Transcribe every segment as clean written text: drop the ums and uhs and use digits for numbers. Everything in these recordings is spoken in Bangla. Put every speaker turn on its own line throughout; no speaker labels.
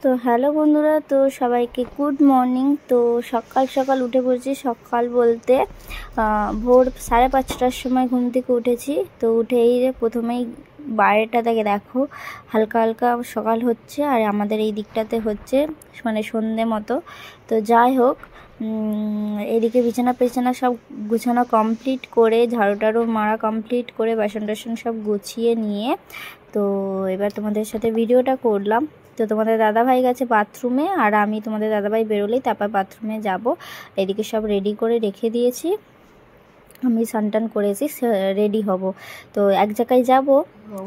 তো হ্যালো বন্ধুরা, তো সবাইকে গুড মর্নিং। তো সকাল সকাল উঠে পড়েছি। সকাল বলতে ভোর 5:30টার সময় ঘুম থেকে উঠেছি। তো উঠেই প্রথমেই বাইরেটা থেকে দেখো হালকা হালকা সকাল হচ্ছে, আর আমাদের এই দিকটাতে হচ্ছে মানে সন্ধে মতো। তো যাই হোক, এদিকে বিছানা সব গুছানো কমপ্লিট করে, ঝাড়ু টাড়ু মারা কমপ্লিট করে, বাসন টাসন সব গুছিয়ে নিয়ে তো এবার তোমাদের সাথে ভিডিওটা করলাম। তো তোমাদের দাদাভাই গেছে বাথরুমে, আর আমি তোমাদের দাদাভাই বেরোলেই তারপর বাথরুমে যাব। এদিকে সব রেডি করে রেখে দিয়েছি, আমি স্নান করেছি, রেডি হব। তো এক জায়গায় যাব,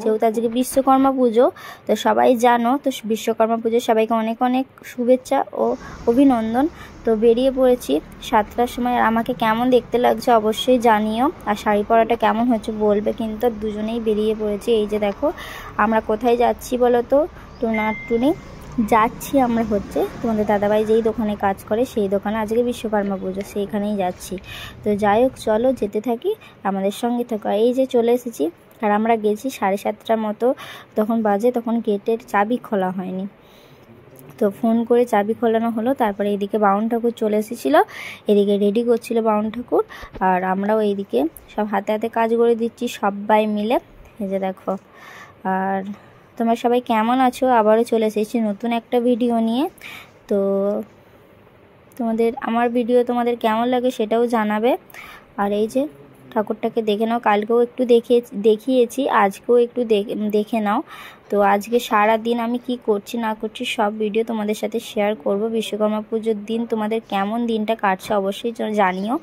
যেহেতু আজকে বিশ্বকর্মা পুজো। তো সবাই জানো, তো বিশ্বকর্মা পুজো সবাইকে অনেক অনেক শুভেচ্ছা ও অভিনন্দন। তো বেরিয়ে পড়েছি 7টার সময়। আর আমাকে কেমন দেখতে লাগছে অবশ্যই জানিও, আর শাড়ি পরাটা কেমন হচ্ছে বলবে কিন্তু। দুজনেই বেরিয়ে পড়েছি। এই যে দেখো আমরা কোথায় যাচ্ছি বলো তো, টুনি যাচ্ছি আমরা হচ্ছে তোমাদের দাদাভাই যেই দোকানে কাজ করে সেই দোকানে, আজকে বিশ্বকর্মা পুজো, সেইখানেই যাচ্ছি। তো যাই হোক, চলো যেতে থাকি, আমাদের সঙ্গে থাকো। এই যে চলে এসেছি, আর আমরা গেছি 7:30টার মতো তখন বাজে, তখন গেটের চাবি খোলা হয়নি। তো ফোন করে চাবি খোলানো হলো। তারপরে এইদিকে বাউন ঠাকুর চলে এসেছিলো, এদিকে রেডি করছিল বাউন ঠাকুর, আর আমরাও এইদিকে সব হাতে হাতে কাজ করে দিচ্ছি সবাই মিলে। এই যে দেখো, আর তোমরা সবাই কেমন আছো? আবারও চলে এসেছি নতুন একটা ভিডিও নিয়ে। তো আমার ভিডিও তোমাদের কেমন লাগে সেটাও জানাবে। আর এই যে ঠাকুরটাকে দেখে নাও, কালকেও একটু দেখিয়েছি, আজকেও একটু দেখে নাও। তো আজকে সারা দিন আমি কি করছি না করছি সব ভিডিও তোমাদের সাথে শেয়ার করব। বিশ্বকর্মা পুজোর দিন তোমাদের কেমন দিনটা কাটছে অবশ্যই জানিও,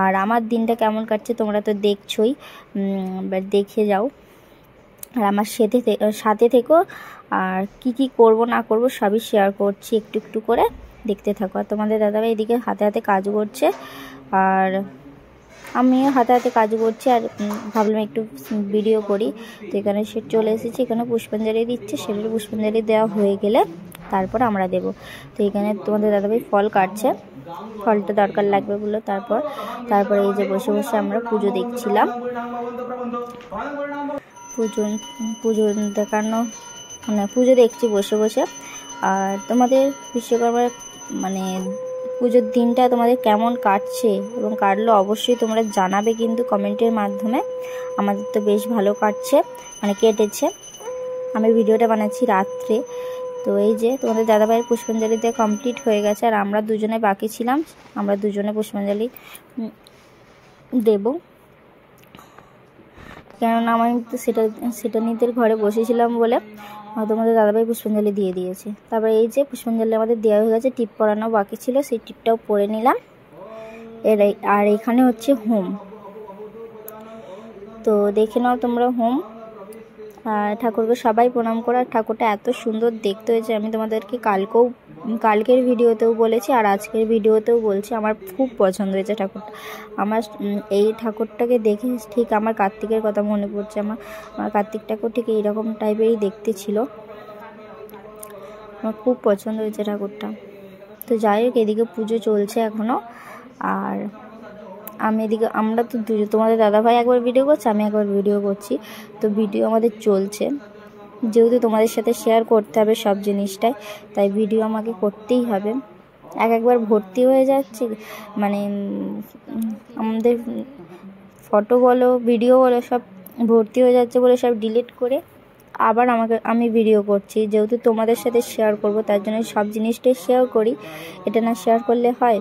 আর আমার দিনটা কেমন কাটছে তোমরা তো দেখছোই, দেখে যাও। আর আমার সাথে থেকো, আর কি করব না করব সবই শেয়ার করছি একটু একটু করে, দেখতে থাকো। আর তোমাদের দাদাভাই এদিকে হাতে হাতে কাজ করছে, আর আমিও হাতে হাতে কাজ করছি, আর ভাবলাম একটু ভিডিও করি। তো এখানে সে চলে এসেছি, এখানে পুষ্পাঞ্জলি দিচ্ছে, সেটা পুষ্পাঞ্জলি দেওয়া হয়ে গেলে তারপর আমরা দেব। তো এখানে তোমাদের দাদাভাই ফল কাটছে, ফলটা দরকার লাগবে বলে। তারপরে এই যে বসে বসে আমরা পুজো দেখছিলাম, পুজো দেখানো মানে পুজো দেখছি বসে বসে। আর তোমাদের বিশ্বকর্মার মানে পুজোর দিনটা তোমাদের কেমন কাটছে এবং কাটলো অবশ্যই তোমরা জানাবে কিন্তু কমেন্টের মাধ্যমে। আমাদের তো বেশ ভালো কাটছে, মানে কেটেছে। আমি ভিডিওটা বানাচ্ছি রাত্রে। তো এই যে তোমাদের দাদাভাইয়ের পুষ্পাঞ্জলি দিয়ে কমপ্লিট হয়ে গেছে, আর আমরা দুজনে বাকি ছিলাম, আমরা দুজনে পুষ্পাঞ্জলি দেব। কেননা আমি তো সেটা নিতে ঘরে বসেছিলাম বলে তোমাদের দাদাভাই পুষ্পাঞ্জলি দিয়ে দিয়েছে। তারপরে এই যে পুষ্পাঞ্জলি আমাদের দেওয়া হয়ে গেছে, টিপ পরানো বাকি ছিল, সেই টিপটাও পরে নিলাম। আর এখানে হচ্ছে হোম, তো দেখে নাও তোমরা হোম। আর ঠাকুরকে সবাই প্রণাম করো। আর ঠাকুরটা এত সুন্দর দেখতে হয়েছে, আমি তোমাদেরকে কালকের ভিডিওতেও বলেছি আর আজকের ভিডিওতেও বলছি, আমার খুব পছন্দ হয়েছে ঠাকুরটা। আমার এই ঠাকুরটাকে দেখে ঠিক আমার কার্তিকের কথা মনে পড়ছে। আমার কার্তিক ঠাকুর ঠিক এইরকম টাইপেরই দেখতে ছিল, আমার খুব পছন্দ হয়েছে ঠাকুরটা। তো যাই হোক, এদিকে পুজো চলছে এখনও, আর আমরা তো তোমাদের দাদাভাই একবার ভিডিও করছে, আমি একবার ভিডিও করছি। তো ভিডিও আমাদের চলছে, যেহেতু তোমাদের সাথে শেয়ার করতে হবে সব জিনিসটাই, তাই ভিডিও আমাকে করতেই হবে। একবার ভর্তি হয়ে যাচ্ছে, মানে আমাদের ফটো বলো ভিডিও বলো সব ভর্তি হয়ে যাচ্ছে বলে সব ডিলিট করে আবার আমি ভিডিও করছি, যেহেতু তোমাদের সাথে শেয়ার করব তার জন্য সব জিনিসটাই শেয়ার করি, এটা না শেয়ার করলে হয়।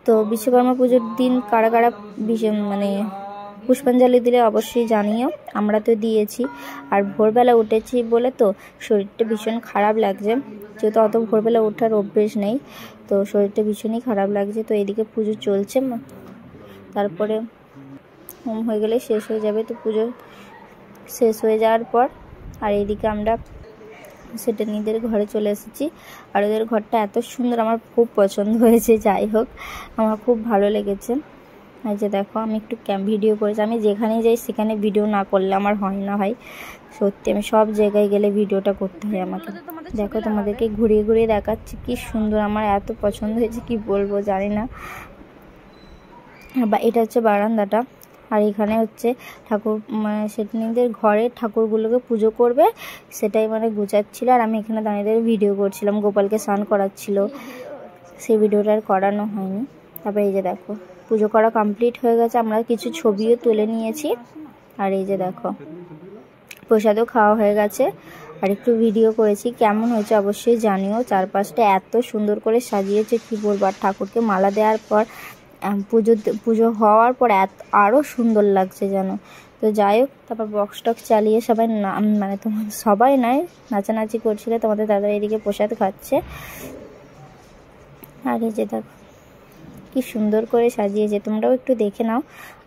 তো বিশ্বকর্মা পুজোর দিন কারা কারা মানে পুষ্পাঞ্জলি দিলে অবশ্যই জানিও, আমরা তো দিয়েছি। আর ভোরবেলা উঠেছি বলে তো শরীরটা ভীষণ খারাপ লাগছে, যেহেতু অত ভোরবেলা ওঠার অভ্যেস নেই, তো শরীরটা ভীষণই খারাপ লাগছে। তো এদিকে পুজো চলছে, তারপরে হোম হয়ে গেলে শেষ হয়ে যাবে। তো পুজো শেষ হয়ে যাওয়ার পর আর এইদিকে আমরা সেটা নিজের ঘরে চলে এসেছি, আর ওদের ঘরটা এত সুন্দর, আমার খুব পছন্দ হয়েছে। যাই হোক, আমার খুব ভালো লেগেছে। এই যে দেখো, আমি একটু ভিডিও করেছি, আমি যেখানে যাই সেখানে ভিডিও না করলে আমার হয় না ভাই, সত্যি আমি সব জায়গায় গেলে ভিডিওটা করতে হয় আমাকে। দেখো তোমাদেরকে ঘুরিয়ে ঘুরিয়ে দেখাচ্ছি, কি সুন্দর, আমার এত পছন্দ হয়েছে কি বলবো জানি না। বা এটা হচ্ছে বারান্দাটা, আর এখানে হচ্ছে ঠাকুর মানে সেটনিদের ঘরে ঠাকুরগুলোকে পুজো করবে, সেটাই মানে গুছাচ্ছিল। আর আমি এখানে দাঁড়িয়ে ভিডিও করছিলাম, গোপালকে স্নান করাচ্ছিল, সেই ভিডিওটা আর করানো হয়নি। তারপরে এই যে দেখো পুজো করা কমপ্লিট হয়ে গেছে, আমরা কিছু ছবিও তুলে নিয়েছি। আর এই যে দেখো প্রসাদও খাওয়া হয়ে গেছে, আর একটু ভিডিও করেছি। কেমন হয়েছে অবশ্যই জানিও। চারপাশটা এত সুন্দর করে সাজিয়েছে কি বলবো। আর ঠাকুরকে মালা দেওয়ার পর পুজো হওয়ার পর আরও সুন্দর লাগছে যেন। তো যাই হোক, তারপর বক্স টক্স চালিয়ে সবাই মানে তোমার সবাই নয়, নাচানাচি করছিলে। তোমাদের দাদা এদিকে প্রসাদ খাচ্ছে। আর এই যে দেখো কি সুন্দর করে সাজিয়েছে, তোমরাও একটু দেখে নাও।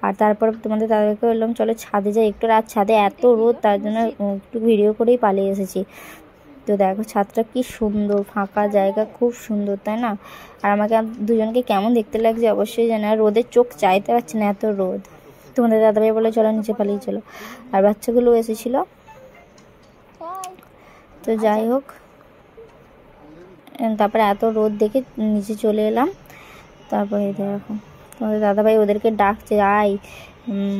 আর তারপর তোমাদের দাদাকে বললাম চলো ছাদে যাই একটু, রাত ছাদে এত রোদ, তার জন্য একটু ভিডিও করেই পালিয়ে এসেছি। তো দেখো ছাদটা কি সুন্দর, ফাঁকা জায়গা, খুব সুন্দর তাই না? আর আমাকে দুজনকে কেমন দেখতে লাগছে অবশ্যই জানা। রোদের চোখ চাইতে পারছি না, এত রোদ। তোমাদের দাদাভাই বলে চলো নিচে পালিয়ে চলো, আর বাচ্চাগুলো এসেছিল। তো যাই হোক, তারপরে এত রোদ দেখে নিচে চলে এলাম। তারপরে দেখো তোমাদের দাদাভাই ওদেরকে ডাকছে আয়,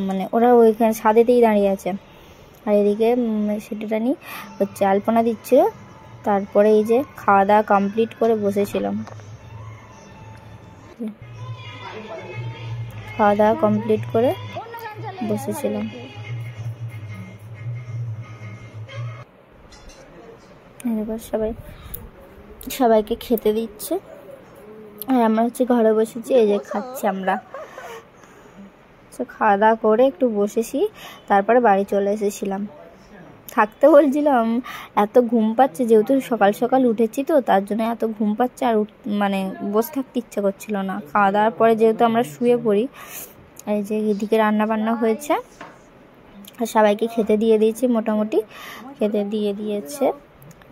মানে ওরা ওইখানে ছাদেতেই দাঁড়িয়ে আছে। আর এদিকে সেটা নিয়ে হচ্ছে আলপনা দিচ্ছিল। তারপরে এই যে খাওয়া দাওয়া কমপ্লিট করে বসেছিলাম, খাওয়া দাওয়া কমপ্লিট করে বসেছিলাম। এবার সবাইকে খেতে দিচ্ছে, আর আমরা হচ্ছে ঘরে বসেছি, এই যে খাচ্ছি আমরা। খাওয়া দাওয়া করে একটু বসেছি, তারপরে বাড়ি চলে এসেছিলাম। থাকতে বলছিলাম, এত ঘুম পাচ্ছে, যেহেতু সকাল সকাল উঠেছি তো তার জন্য এত ঘুম পাচ্ছে, আর মানে বসে থাকতে ইচ্ছা করছিল না। খাওয়া দাওয়ার পরে যেহেতু আমরা শুয়ে পড়ি। এই যে এদিকে রান্না বান্না হয়েছে, আর সবাইকে খেতে দিয়ে দিয়েছি, মোটামুটি খেতে দিয়ে দিয়েছে।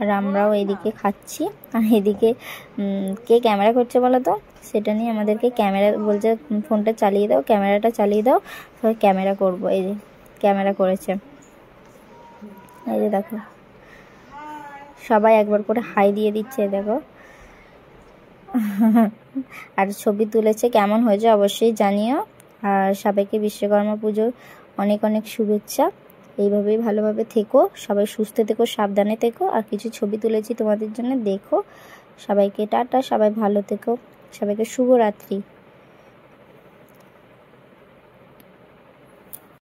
আর আমরাও এদিকে খাচ্ছি। আর এদিকে কে ক্যামেরা করছে বলো তো, সেটা নিয়ে আমাদেরকে ক্যামেরা বলছে, ফোনটা চালিয়ে দাও, ক্যামেরাটা চালিয়ে দাও, সবাই ক্যামেরা করবো। এই যে ক্যামেরা করেছে, এই যে দেখো সবাই একবার করে হাই দিয়ে দিচ্ছে, দেখো। আর ছবি তুলেছে, কেমন হয়েছে অবশ্যই জানিও। আর সবাইকে বিশ্বকর্মা পুজোর অনেক অনেক শুভেচ্ছা। এইভাবেই ভালোভাবে থেকো, সবাই সুস্থ থেকো, সাবধানে থেকো। আর কিছু ছবি তুলেছি তোমাদের জন্য, দেখো। সবাইকে টাটা, সবাই ভালো থেকো, সবাইকে শুভরাত্রি।